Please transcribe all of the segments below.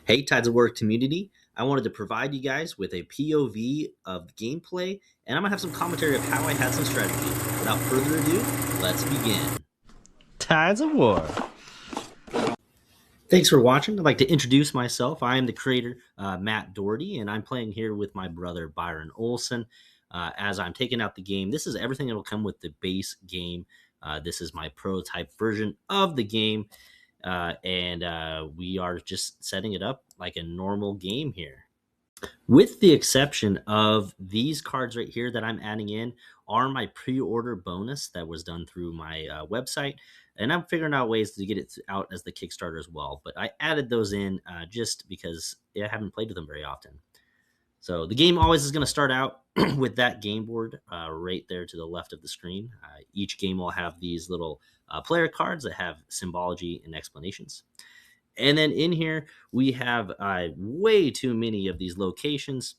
Hey, Tides of War community. I wanted to provide you guys with a POV of the gameplay, and I'm going to have some commentary of how I had some strategy. Without further ado, let's begin. Tides of War. Thanks for watching. I'd like to introduce myself. I am the creator, Matt Doherty, and I'm playing here with my brother, Byron Olson. As I'm taking out the game, this is everything that will come with the base game. This is my prototype version of the game. And we are just setting it up like a normal game here. With the exception of these cards right here that I'm adding in are my pre-order bonus that was done through my website. And I'm figuring out ways to get it out as the Kickstarter as well. But I added those in just because I haven't played with them very often. So the game always is going to start out with that game board right there to the left of the screen. Each game will have these little player cards that have symbology and explanations. And then in here, we have way too many of these locations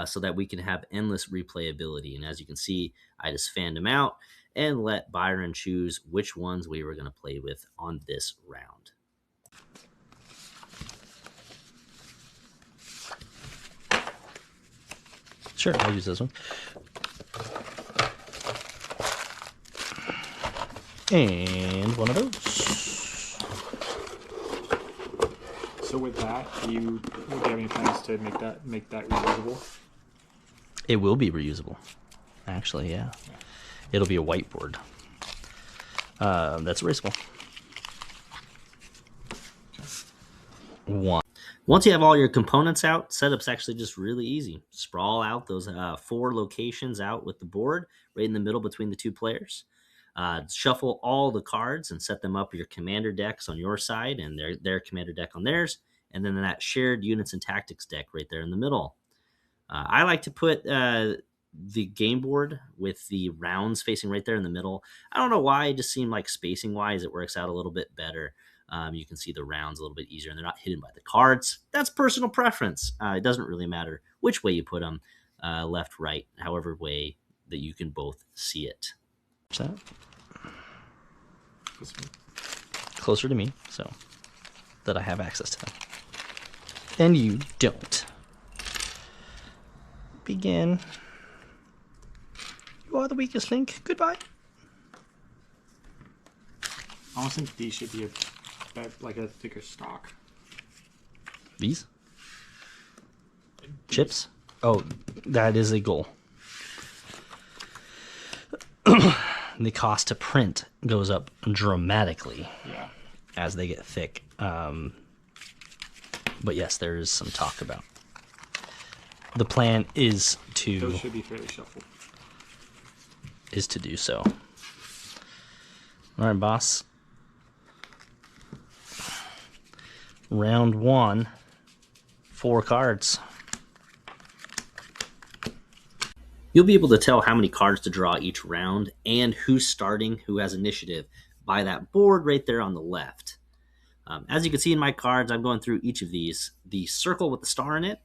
so that we can have endless replayability. And as you can see, I just fanned them out and let Byron choose which ones we were going to play with on this round. Sure, I'll use this one. And one of those. So with that, would you have any plans to make that reusable? It will be reusable. Actually, yeah. It'll be a whiteboard. That's erasable. One. Once you have all your components out, setup's actually just really easy. Sprawl out those 4 locations out with the board right in the middle between the 2 players. Shuffle all the cards and set them up your commander decks on your side and their commander deck on theirs. And then that shared units and tactics deck right there in the middle. I like to put the game board with the rounds facing right there in the middle. I don't know why, it just seemed like spacing wise it works out a little bit better. You can see the rounds a little bit easier and they're not hidden by the cards. That's personal preference. It doesn't really matter which way you put them, left, right, however way that you can both see it. What's that? Closer to me, so that I have access to them. And you don't. Begin. You are the weakest link. Goodbye. I almost think these should be a thicker stock. These? Chips? Oh, that is a goal. The cost to print goes up dramatically as they get thick. But yes, there is some talk about. The plan is to... Those should be fairly shuffled. Is to do so. All right, boss. Round 1, 4 cards. You'll be able to tell how many cards to draw each round and who's starting, who has initiative, by that board right there on the left. As you can see in my cards, I'm going through each of these. The circle with the star in it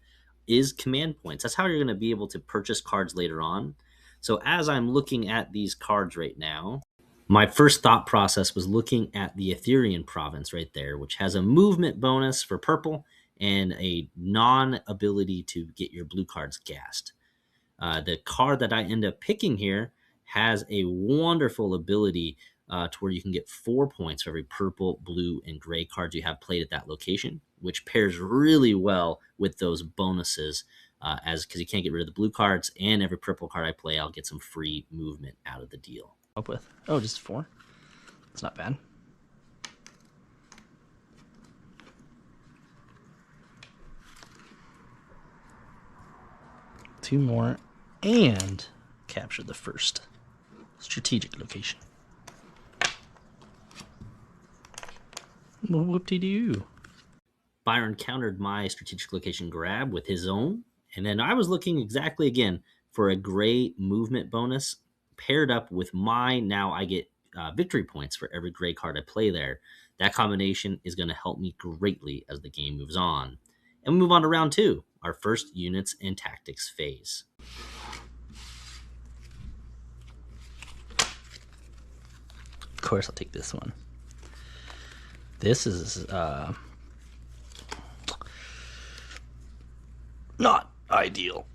is command points. That's how you're going to be able to purchase cards later on. So as I'm looking at these cards right now, my first thought process was looking at the Ethereum province right there, which has a movement bonus for purple and a non-ability to get your blue cards gassed. The card that I end up picking here has a wonderful ability to where you can get 4 points for every purple, blue, and gray cards you have played at that location, which pairs really well with those bonuses because you can't get rid of the blue cards, and every purple card I play, I'll get some free movement out of the deal. Up with? Oh, just 4? That's not bad. Two more and capture the first strategic location. Whoop-de-doo. Byron countered my strategic location grab with his own, and then I was looking exactly again for a gray movement bonus paired up with mine. Now I get victory points for every gray card I play there. That combination is going to help me greatly as the game moves on. And we move on to round 2, our first units and tactics phase. Of course, I'll take this one. This is Not ideal.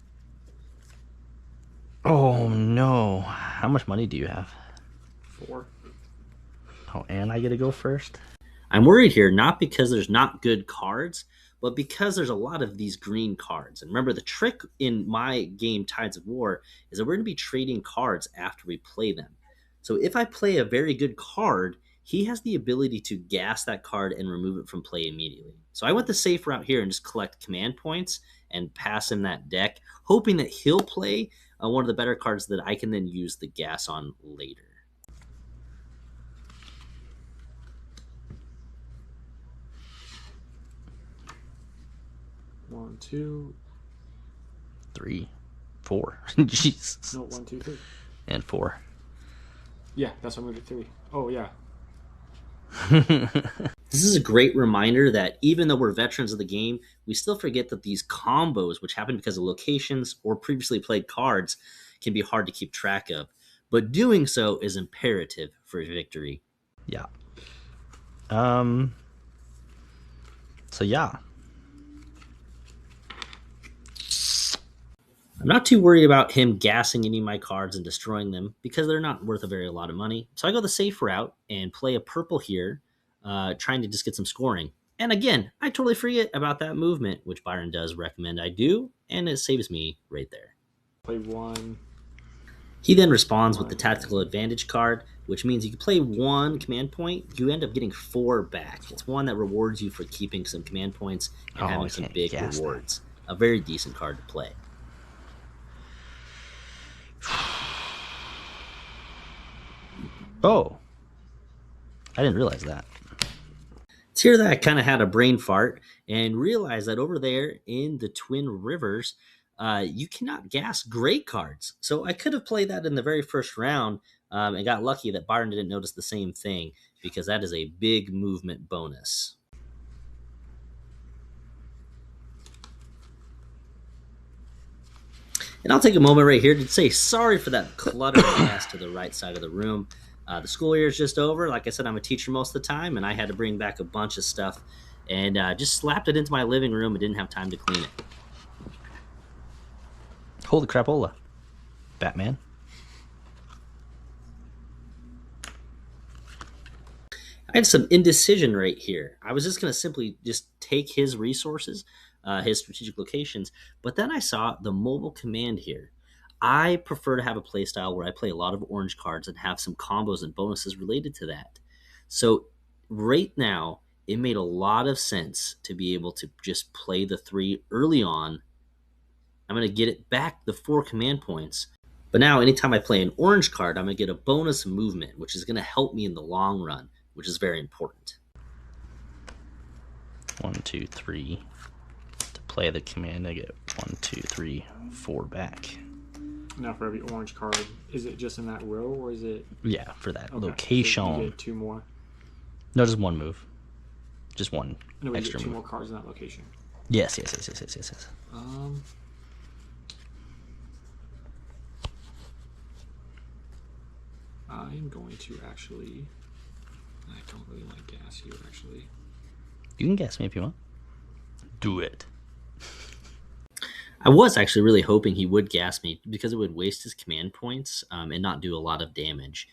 Oh no. How much money do you have? 4. Oh, and I get to go first? I'm worried here, not because there's not good cards, but because there's a lot of these green cards. And remember, the trick in my game, Tides of War, is that we're going to be trading cards after we play them. So if I play a very good card, he has the ability to gas that card and remove it from play immediately. So I went the safe route here and just collect command points and pass him that deck, hoping that he'll play one of the better cards that I can then use the gas on later. One, 2. 3, 4. Jesus. No, 1, 2, 3. And 4. Yeah, that's why I moved it 3. Oh, yeah. This is a great reminder that even though we're veterans of the game, we still forget that these combos, which happen because of locations or previously played cards, can be hard to keep track of. But doing so is imperative for victory. Yeah. So yeah. I'm not too worried about him gassing any of my cards and destroying them because they're not worth a very lot of money. So I go the safe route and play a purple here, trying to just get some scoring. And again, I totally forget about that movement, which Byron does recommend I do, and it saves me right there. Play 1. He then responds with the tactical advantage card, which means you can play 1 command point, you end up getting 4 back. It's one that rewards you for keeping some command points and having some big rewards. A very decent card to play. Oh. I didn't realize that. It's here that I kind of had a brain fart and realized that over there in the Twin Rivers, you cannot gas great cards. So I could have played that in the very first round and got lucky that Byron didn't notice the same thing because that is a big movement bonus. And I'll take a moment right here to say sorry for that cluttered mess to the right side of the room. The school year is just over. Like I said, I'm a teacher most of the time, and I had to bring back a bunch of stuff and just slapped it into my living room and didn't have time to clean it. Holy crapola. Batman. I had some indecision right here. I was just going to simply just take his resources, his strategic locations, but then I saw the mobile command here. I prefer to have a playstyle where I play a lot of orange cards and have some combos and bonuses related to that. So right now, it made a lot of sense to be able to just play the 3 early on. I'm going to get it back the 4 command points. But now, anytime I play an orange card, I'm going to get a bonus movement, which is going to help me in the long run, which is very important. 1, 2, 3. To play the command, I get 1, 2, 3, 4 back. Now for every orange card, is it just in that row or is it? Yeah, for that Okay, location. so you get 2 more. No, just 1 move. Just 1 No, you extra get 2 move. more cards in that location. Yes. I'm going to actually. I don't really want to gas you actually. You can guess me if you want. Do it. I was actually really hoping he would gas me because it would waste his command points and not do a lot of damage.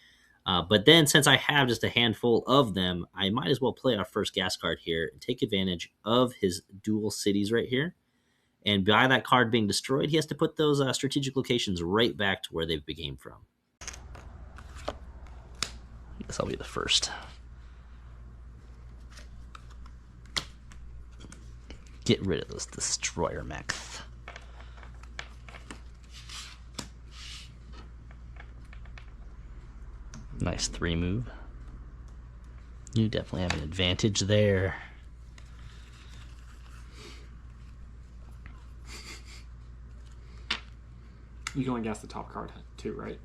But then, since I have just a handful of them, I might as well play our first gas card here and take advantage of his dual cities right here. And by that card being destroyed, he has to put those strategic locations right back to where they came from. I guess I'll be the first. Get rid of those destroyer mechs. Nice 3 move. You definitely have an advantage there. You can only gas the top card too, right?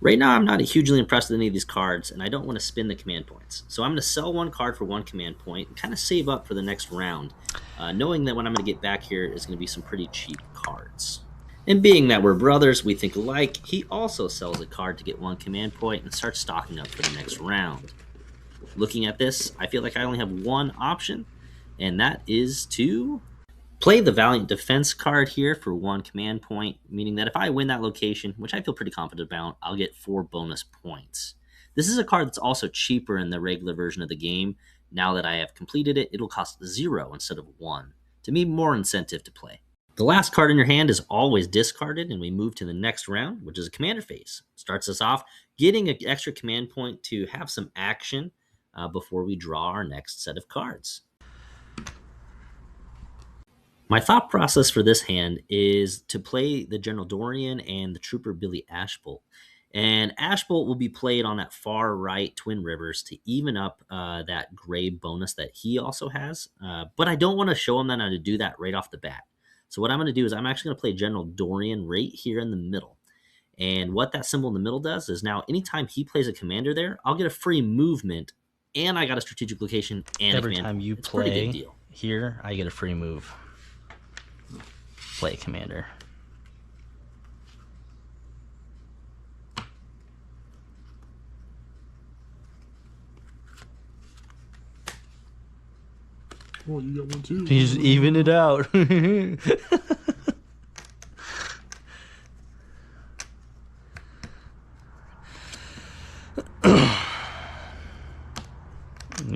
Right now, I'm not hugely impressed with any of these cards, and I don't want to spend the command points. So I'm going to sell 1 card for 1 command point and kind of save up for the next round, knowing that what I'm going to get back here is going to be some pretty cheap cards. And being that we're brothers, we think alike, he also sells a card to get 1 command point and starts stocking up for the next round. Looking at this, I feel like I only have one option, and that is to Play the Valiant Defense card here for 1 command point, meaning that if I win that location, which I feel pretty confident about, I'll get 4 bonus points. This is a card that's also cheaper in the regular version of the game. Now that I have completed it, it'll cost 0 instead of 1. To me, more incentive to play. The last card in your hand is always discarded, and we move to the next round, which is a commander phase. Starts us off getting an extra command point to have some action before we draw our next set of cards. My thought process for this hand is to play the General Dorian and the Trooper Billy Ashbolt. And Ashbolt will be played on that far right Twin Rivers to even up that gray bonus that he also has. But I don't want to show him that I'm going to do that right off the bat. So what I'm going to do is I'm actually going to play General Dorian right here in the middle. And what that symbol in the middle does is now anytime he plays a commander there, I'll get a free movement, and I got a strategic location and Every a command time point. you It's a pretty play good deal. here, I get a free move. Play commander. Oh, you got one too. He's even it out. You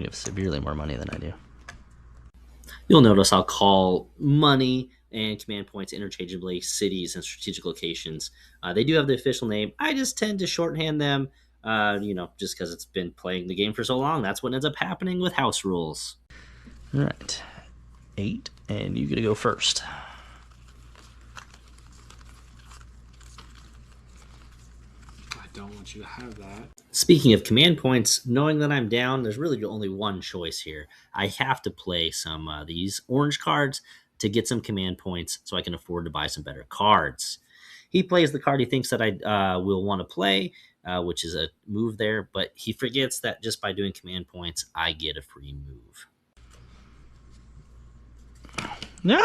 have severely more money than I do. You'll notice I'll call money and command points interchangeably cities and strategic locations. They do have the official name. I just tend to shorthand them, just because it's been playing the game for so long. That's what ends up happening with house rules. All right. 8, and you get to go first. I don't want you to have that. Speaking of command points, knowing that I'm down, there's really only one choice here. I have to play some these orange cards to get some command points so I can afford to buy some better cards. He plays the card he thinks that I will want to play, which is a move there, but he forgets that just by doing command points, I get a free move. Yeah.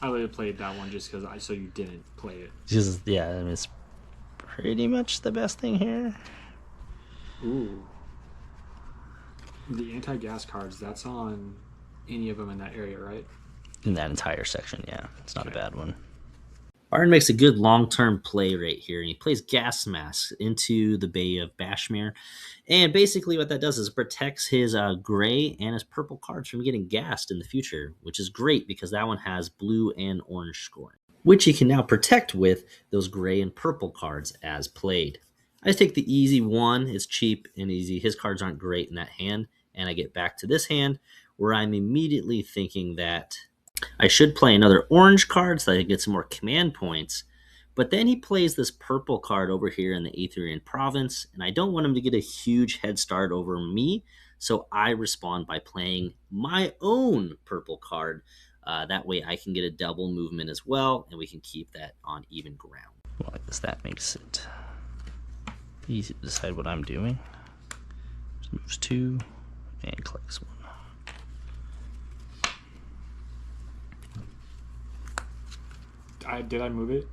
I would have played that one just because so you didn't play it. Just, yeah, I mean, it's pretty much the best thing here. Ooh. The anti-gas cards, that's on any of them in that area, right? In that entire section, yeah. It's not a bad one. Byron makes a good long-term play right here, and he plays Gas Mask into the Bay of Bashmere. And basically what that does is it protects his gray and his purple cards from getting gassed in the future, which is great because that one has blue and orange scoring, which he can now protect with those gray and purple cards as played. I just take the easy one. It's cheap and easy. His cards aren't great in that hand, and I get back to this hand where I'm immediately thinking that I should play another orange card so that I get some more command points. But then he plays this purple card over here in the Aetherian province, and I don't want him to get a huge head start over me, so I respond by playing my own purple card. That way I can get a double movement as well, and we can keep that on even ground. Well, I guess that makes it easy to decide what I'm doing. Just moves 2 and collects 1. Did I move it?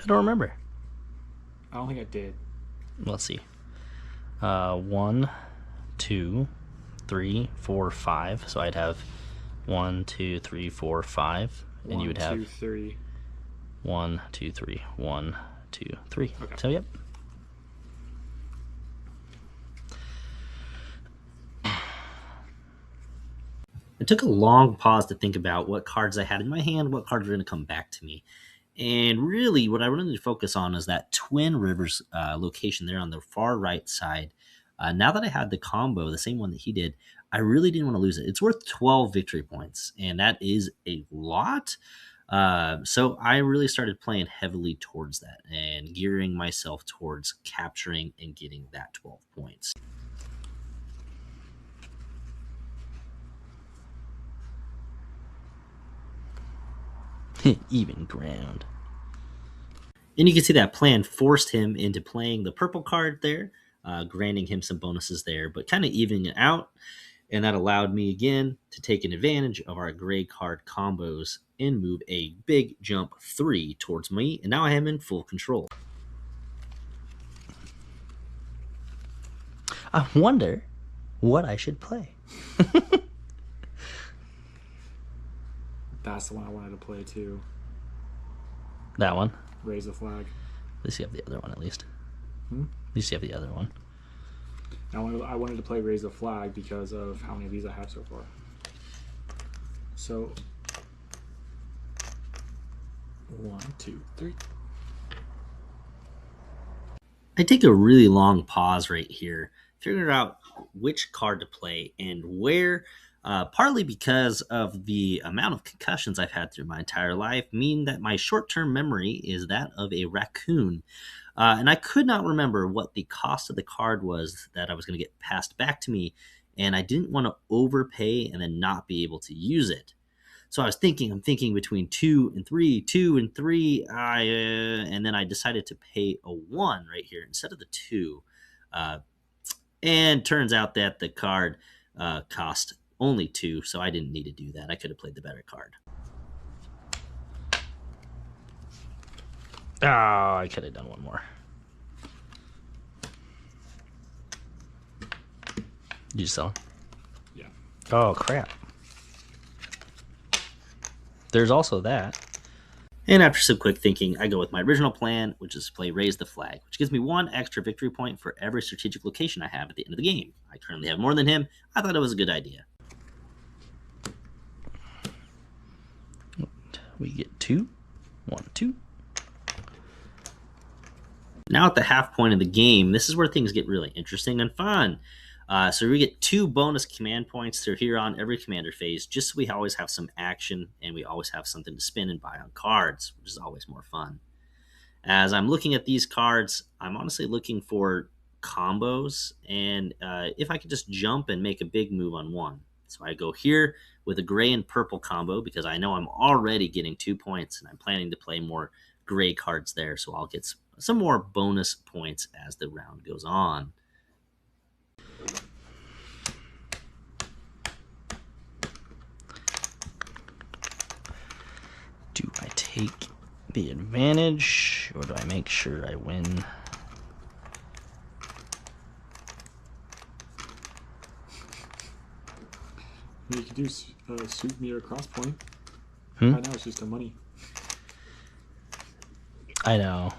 I don't remember. I don't think I did. Let's see. 1, 2, 3, 4, 5. So I'd have 1, 2, 3, 4, 5, and you would have 1, 2, 3. 1, 2, 3, 1, 2, 3. Okay. So yep. I took a long pause to think about what cards I had in my hand, what cards were going to come back to me. And really, what I wanted to focus on is that Twin Rivers location there on the far right side. Now that I had the combo, the same one that he did, I really didn't want to lose it. It's worth 12 victory points, and that is a lot. So I really started playing heavily towards that and gearing myself towards capturing and getting that 12 points. Even ground. And you can see that plan forced him into playing the purple card there, granting him some bonuses there, but kind of evening it out. And that allowed me again to take an advantage of our gray card combos and move a big jump 3 towards me. And now I am in full control. I wonder what I should play. That's the one I wanted to play too. That one. Raise the flag. At least you have the other one, at least. Hmm? At least you have the other one. I wanted to play Raise the Flag because of how many of these I have so far. So, 1, 2, 3. I take a really long pause right here, figure out which card to play and where, partly because of the amount of concussions I've had through my entire life, mean that my short-term memory is that of a raccoon. And I could not remember what the cost of the card was that I was going to get passed back to me, and I didn't want to overpay and then not be able to use it. So I'm thinking between 2 and 3, and then I decided to pay a 1 right here instead of the 2. And turns out that the card cost only 2, so I didn't need to do that. I could have played the better card. Oh, I could have done one more. You sell? Yeah. Oh, crap. There's also that. And after some quick thinking, I go with my original plan, which is to play Raise the Flag, which gives me 1 extra victory point for every strategic location I have at the end of the game. I currently have more than him. I thought it was a good idea. We get 2. 1, 2. Now at the half point of the game, this is where things get really interesting and fun. So we get 2 bonus command points through here on every commander phase, just so we always have some action and we always have something to spin and buy on cards, which is always more fun. As I'm looking at these cards, I'm honestly looking for combos, and if I could just jump and make a big move on one. So I go here with a gray and purple combo because I know I'm already getting 2 points, and I'm planning to play more gray cards there, so I'll get some more bonus points as the round goes on. Do I take the advantage, or do I make sure I win? You could do suit me or cross point. Hmm? Right now it's just the money. I know.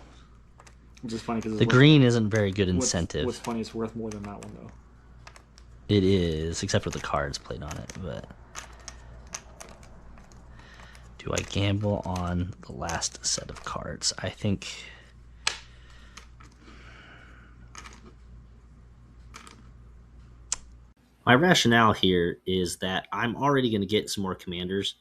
Which is funny because The green isn't very good incentive. What's funny, it's worth more than that one though. It is, except for the cards played on it, but... Do I gamble on the last set of cards? I think... My rationale here is that I'm already going to get some more commanders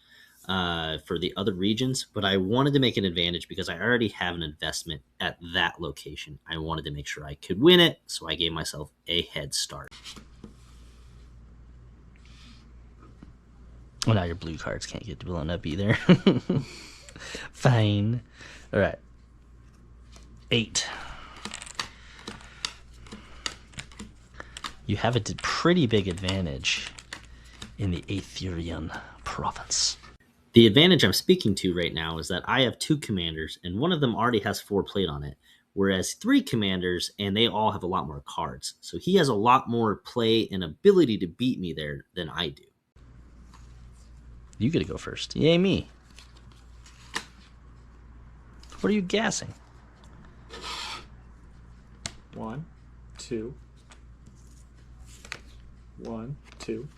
for the other regions, but I wanted to make an advantage because I already have an investment at that location. I wanted to make sure I could win it, so I gave myself a head start. Well, now your blue cards can't get blown up either. Fine. All right. 8. You have a pretty big advantage in the Aetherian province. The advantage I'm speaking to right now is that I have 2 commanders, and one of them already has 4 played on it, whereas 3 commanders, and they all have a lot more cards. So he has a lot more play and ability to beat me there than I do. You get to go first. Yay, me. What are you gassing? 1, 2. 1, 2.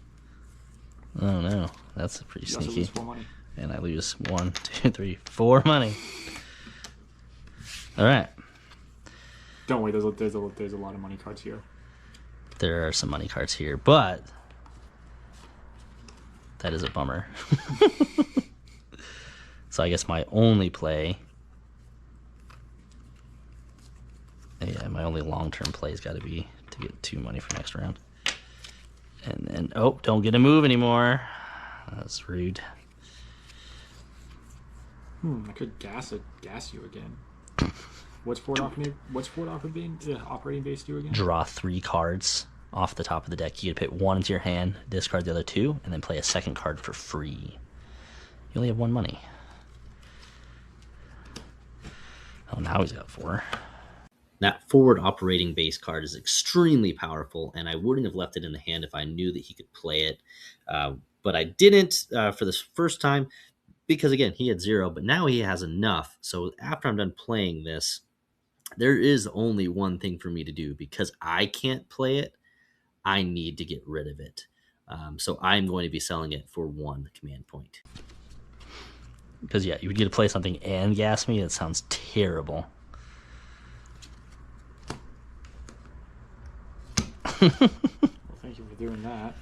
Oh no, that's pretty You also sneaky. lose 4 money. And I lose 1, 2, 3, 4 money. All right. Don't worry, there's a lot of money cards here. There are some money cards here, but that is a bummer. So I guess my only play, yeah, my only long-term play has got to be to get 2 money for next round. And then, oh, don't get a move anymore. That's rude. I could gas you again. What's Fort operating base do again? Draw 3 cards off the top of the deck. You get to put 1 into your hand, discard the other 2, and then play a second card for free. You only have 1 money. Oh, now he's got 4. That forward operating base card is extremely powerful, and I wouldn't have left it in the hand if I knew that he could play it. But I didn't for this first time because, again, he had 0, but now he has enough. So after I'm done playing this, there is only one thing for me to do because I can't play it. I need to get rid of it. So I'm going to be selling it for 1 command point. Because, yeah, you would get to play something and gas me. That sounds terrible. Well, thank you for doing that.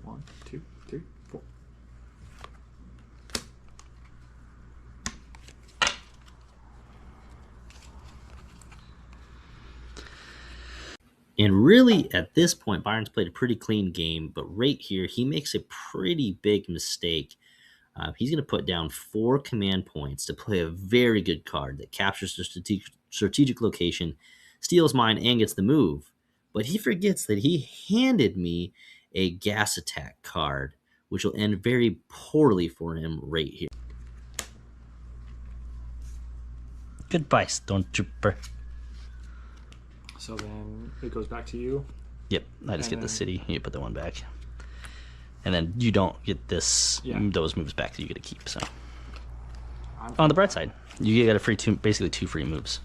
One, two, three, four. And really, at this point, Byron's played a pretty clean game, but right here, he makes a pretty big mistake. He's going to put down 4 command points to play a very good card that captures the strategic location, steals mine, and gets the move. But he forgets that he handed me a gas attack card, which will end very poorly for him right here. Goodbye, Stormtrooper. So then it goes back to you. Yep, I just And get the then- city. You put the 1 back. And then you don't get this Yeah. those moves back that you get to keep. So I'm on the bright side, you get a free 2, basically 2 free moves.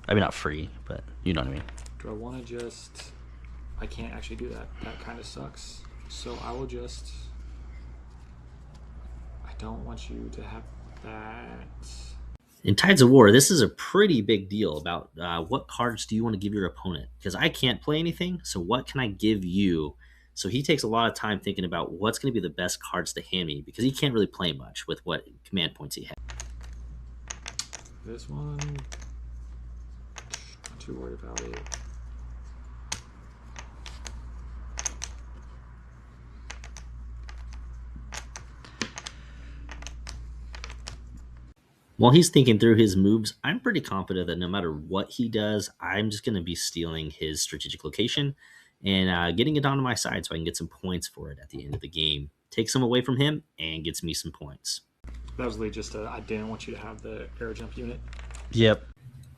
I mean, not free, but you know what I mean. Do I want to just... I can't actually do that. That kind of sucks. So I will just... I don't want you to have that. In Tides of War, this is a pretty big deal about what cards do you want to give your opponent? Because I can't play anything, so what can I give you? So he takes a lot of time thinking about what's going to be the best cards to hand me because he can't really play much with what command points he has. This one... Not too worried about it. While he's thinking through his moves, I'm pretty confident that no matter what he does, I'm just going to be stealing his strategic location and getting it onto my side so I can get some points for it at the end of the game. Take some away from him and gets me some points. That was really just I didn't want you to have the air jump unit. Yep.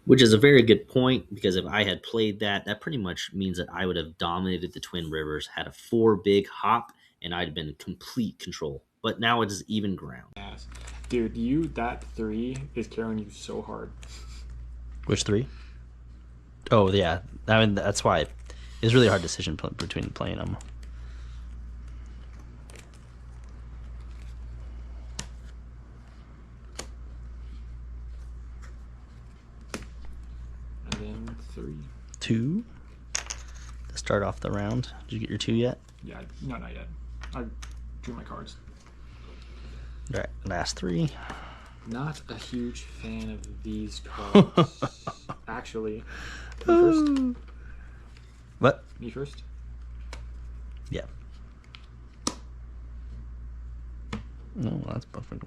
Which is a very good point because if I had played that, that pretty much means that I would have dominated the Twin Rivers, had a 4 big hop, and I'd have been in complete control. But now it is even ground. Yes. Dude, that 3 is carrying you so hard. Which 3? Oh, yeah. I mean, that's why it's really a hard decision between playing them. And then 3. 2 to start off the round. Did you get your 2 yet? Yeah, no, not yet. I drew my cards. All right, last 3. Not a huge fan of these cards. Actually, me first. What? Me first. Yeah. No, that's perfect.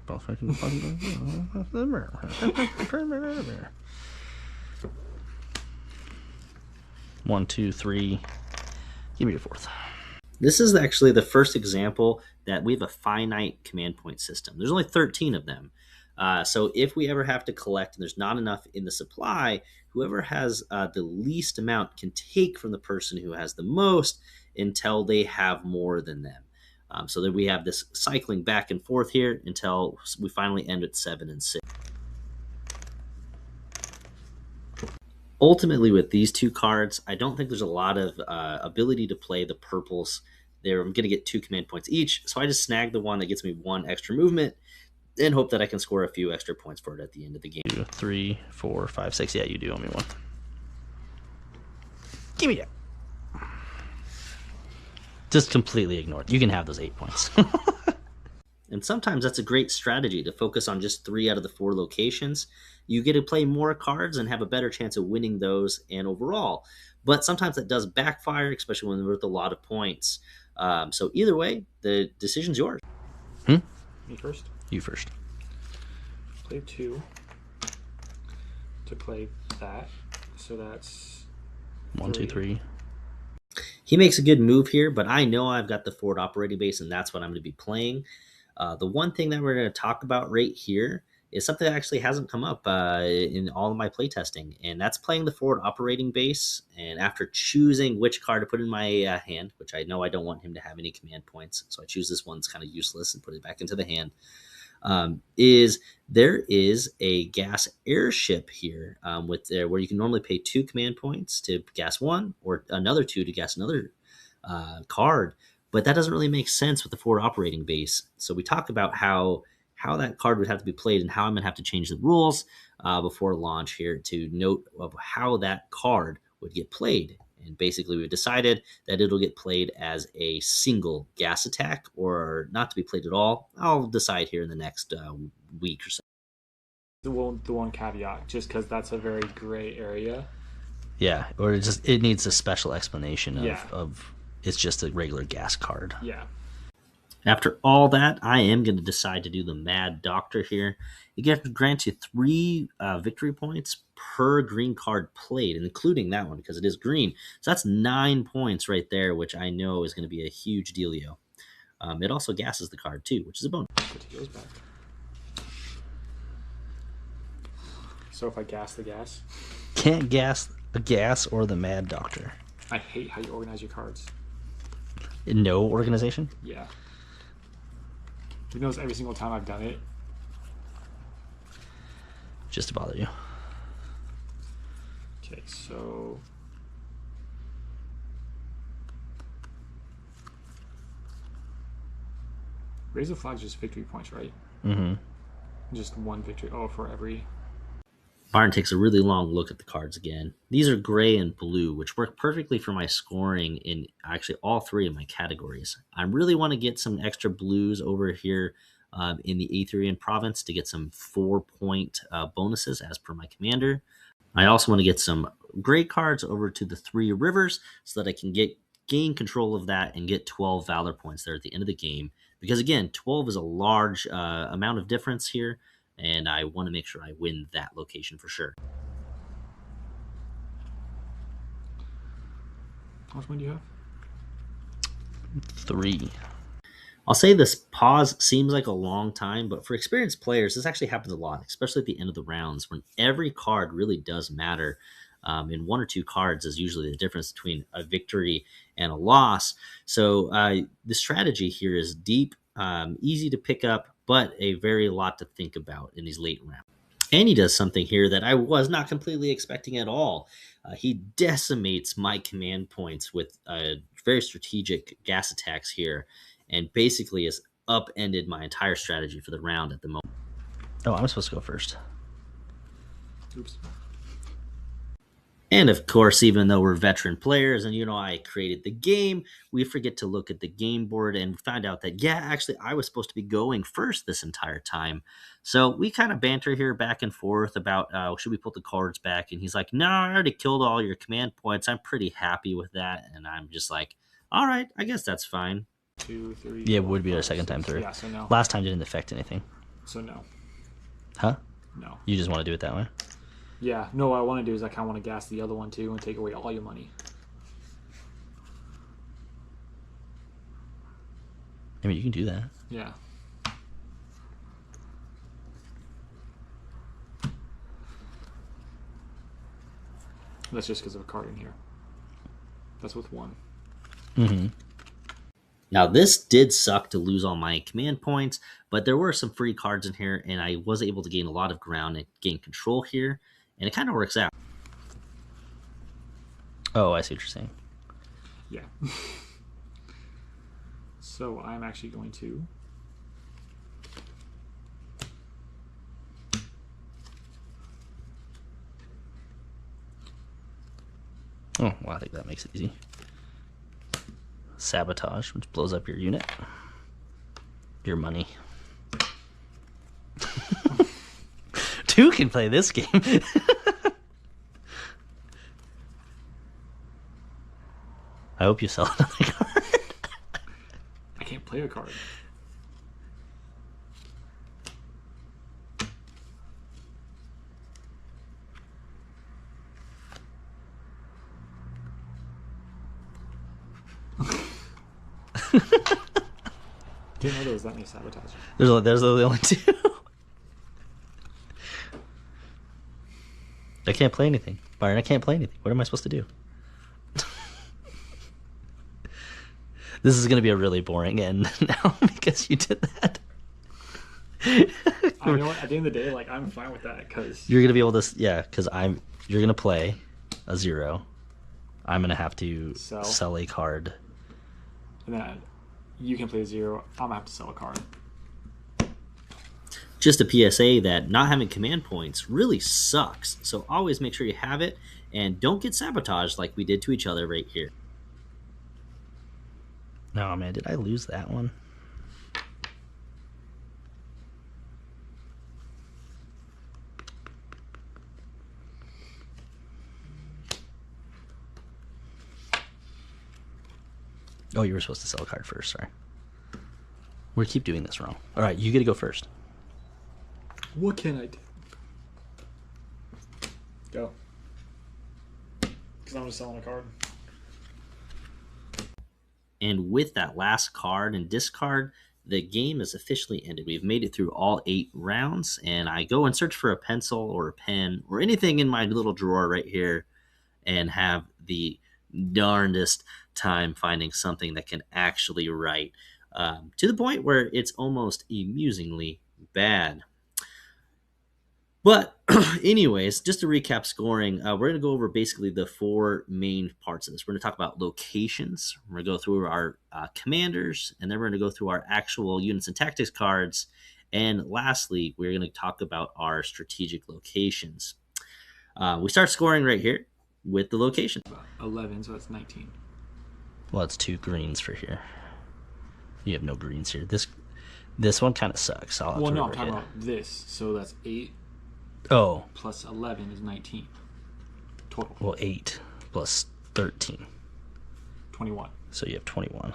1, 2, 3. Give me your 4th. This is actually the first example that we have a finite command point system. There's only 13 of them. So if we ever have to collect and there's not enough in the supply, whoever has the least amount can take from the person who has the most until they have more than them. So that we have this cycling back and forth here until we finally end at 7 and 6. Ultimately, with these 2 cards, I don't think there's a lot of ability to play the purples. I'm going to get 2 command points each, so I just snag the one that gets me 1 extra movement and hope that I can score a few extra points for it at the end of the game. 2, 3, 4, 5, 6. Yeah, you do owe me 1. Give me that. Just completely ignored. You can have those 8 points. And sometimes that's a great strategy to focus on just 3 out of the 4 locations. You get to play more cards and have a better chance of winning those and overall. But sometimes that does backfire, especially when we're worth a lot of points. So either way, the decision's yours. Me first. You first. Play 2 to play that. So that's 1, 2, 3. He makes a good move here, but I know I've got the forward operating base, and that's what I'm going to be playing. The one thing that we're going to talk about right here is something that actually hasn't come up in all of my playtesting, and that's playing the forward operating base. And after choosing which card to put in my hand, which I know I don't want him to have any command points, so I choose this one that's kind of useless and put it back into the hand. Is there is a gas airship here where you can normally pay 2 command points to gas one, or another 2 to gas another card, but that doesn't really make sense with the forward operating base. So we talk about how that card would have to be played and how I'm going to have to change the rules before launch here to note of how that card would get played. And basically, we decided that it'll get played as a single gas attack or not to be played at all. I'll decide here in the next week or so. The one caveat, just because that's a very gray area. Yeah, or it needs a special explanation Yeah. of it's just a regular gas card. Yeah. After all that, I am going to decide to do the Mad Doctor here. It grants you 3 victory points per green card played, including that one because it is green. So that's 9 points right there, which I know is going to be a huge dealio. It also gasses the card too, which is a bonus. Put the heals back. So if I gas the gas, Can't gas a gas or the Mad Doctor. I hate how you organize your cards. No organization? Yeah. You notice every single time I've done it. Just to bother you. Okay, so raise the flag is just victory points, right? Mm-hmm. Just 1 victory. Oh, for every. Byron takes a really long look at the cards again. These are gray and blue, which work perfectly for my scoring in actually all 3 of my categories. I really want to get some extra blues over here in the Aetherian province to get some 4-point bonuses as per my commander. I also want to get some gray cards over to the 3 rivers so that I can gain control of that and get 12 valor points there at the end of the game. Because again, 12 is a large amount of difference here, and I want to make sure I win that location for sure. How much money do you have? 3. I'll say this pause seems like a long time, but for experienced players, this actually happens a lot, especially at the end of the rounds when every card really does matter. And 1 or 2 cards is usually the difference between a victory and a loss. So the strategy here is deep, easy to pick up, but a very lot to think about in these late rounds. And he does something here that I was not completely expecting at all. He decimates my command points with very strategic gas attacks here, and basically has upended my entire strategy for the round at the moment. Oh, I'm supposed to go first. Oops. And of course, even though we're veteran players and I created the game, we forget to look at the game board and find out that, yeah, actually, I was supposed to be going first this entire time. So we kind of banter here back and forth about should we put the cards back? And he's like, no, I already killed all your command points. I'm pretty happy with that. And I'm just like, all right, I guess that's fine. 2, 3. Yeah, it would be our second time through. Yeah, so no. Last time didn't affect anything. So no. Huh? No. You just want to do it that way? Yeah, no, what I want to do is I kind of want to gas the other one too and take away all your money. I mean, you can do that. Yeah. That's just because of a card in here. That's with 1. Mm-hmm. Now, this did suck to lose all my command points, but there were some free cards in here, and I was able to gain a lot of ground and gain control here, and it kind of works out. Oh, I see what you're saying. Yeah. So I'm actually going to Oh, well, I think that makes it easy. Sabotage, which blows up your unit. Your money. 2 can play this game. I hope you sell another card. I can't play a card. Didn't know there was that many sabotagers. There's the only two. I can't play anything. Byron, I can't play anything. What am I supposed to do? This is going to be a really boring end now because you did that. I know at the end of the day, like, I'm fine with that because You're going to be able to, yeah, because you're going to play a 0. I'm going to have to sell a card. And then you can play 0. I'm going to have to sell a card. Just a PSA that not having command points really sucks. So always make sure you have it and don't get sabotaged like we did to each other right here. No, man, did I lose that one? Oh, you were supposed to sell a card first, sorry. We keep doing this wrong. All right, you get to go first. What can I do? Go. Because I'm just selling a card. And with that last card and discard, the game is officially ended. We've made it through all 8 rounds, and I go and search for a pencil or a pen or anything in my little drawer right here and have the darndest time finding something that can actually write, to the point where it's almost amusingly bad. But anyways, just to recap scoring, we're going to go over basically the 4 main parts of this. We're going to talk about locations. We're going to go through our commanders, and then we're going to go through our actual units and tactics cards. And lastly, we're going to talk about our strategic locations. We start scoring right here with the location. 11, so that's 19. Well, it's 2 greens for here. You have no greens here. This one kind of sucks. Well, no, I'm talking about this. So that's 8. Oh. Plus 11 is 19. Total. Well, 8 plus 13. 21. So you have 21.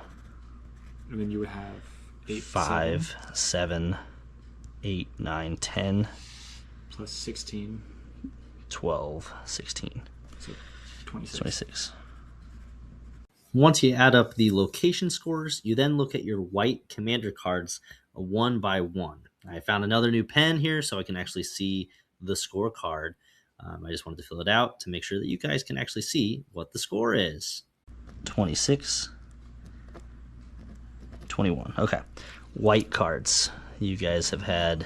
And then you would have 8, 5, 7, 8, 9, 10. Plus 16. 12, 16. So 26. 26. Once you add up the location scores, you then look at your white commander cards one by one. I found another new pen here so I can actually see the scorecard. I just wanted to fill it out to make sure that you guys can actually see what the score is. 26, 21. Okay. White cards. You guys have had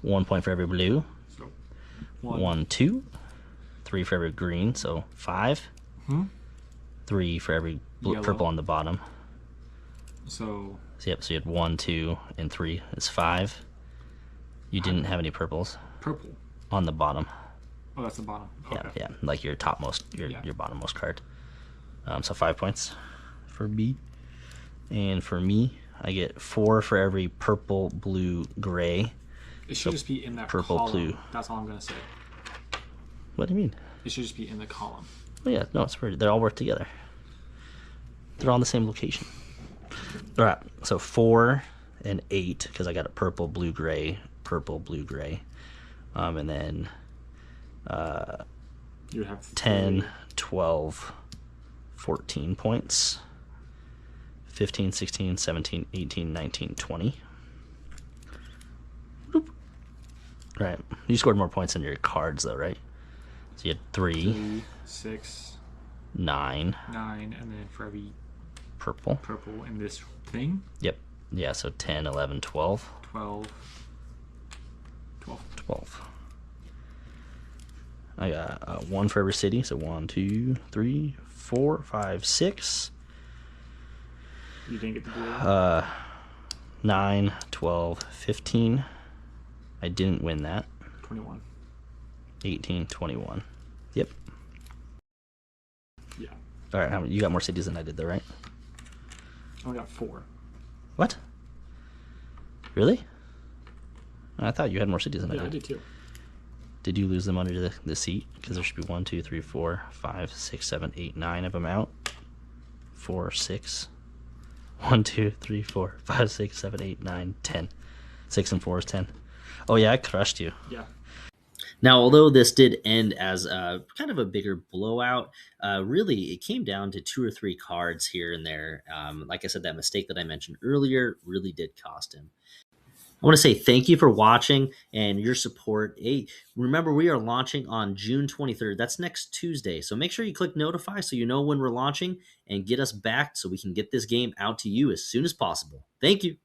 1 point for every blue. So 1, 2. 3 for every green, so 5. 3 for every purple on the bottom. So Yep, so you had 1, 2, and 3 is 5. You didn't have any purples purple. on the bottom. Oh, that's the bottom. Okay. Yeah, like your topmost, your bottommost card. So 5 points for B. And for me, I get 4 for every purple, blue, gray. It should just be in that purple, column. blue. That's all I'm going to say. What do you mean? It should just be in the column. Oh yeah, no, it's weird. They all work together. They're all in the same location. All right, so 4 and 8 because I got a purple, blue, gray, and then You have 10, 12, 14 points. 15, 16, 17, 18, 19, 20. Boop. Right. You scored more points than your cards, though, right? So you had 3, 6, 9. 9, and then for every Purple. purple in this thing, Yep. Yeah, so 10, 11, 12. 12. 12. I got 1 for every city, so 1, 2, 3, 4, 5, 6. You didn't get the blue. 9, 12, 15. I didn't win that. 21. 18, 21. Yep. Yeah. All right, you got more cities than I did, though, right? I only got 4. What? Really? I thought you had more cities than I Yeah, did. I did too. Did you lose them under the seat? Because there should be 1, 2, 3, 4, 5, 6, 7, 8, 9 of them out. 4, 6. 1, 2, 3, 4, 5, 6, 7, 8, 9, 10. 6 and 4 is 10. Oh yeah, I crushed you. Yeah. Now, although this did end as kind of a bigger blowout, really it came down to 2 or 3 cards here and there. Like I said, that mistake that I mentioned earlier really did cost him. I want to say thank you for watching and your support. Hey, remember, we are launching on June 23rd. That's next Tuesday. So make sure you click notify so you know when we're launching and get us back so we can get this game out to you as soon as possible. Thank you.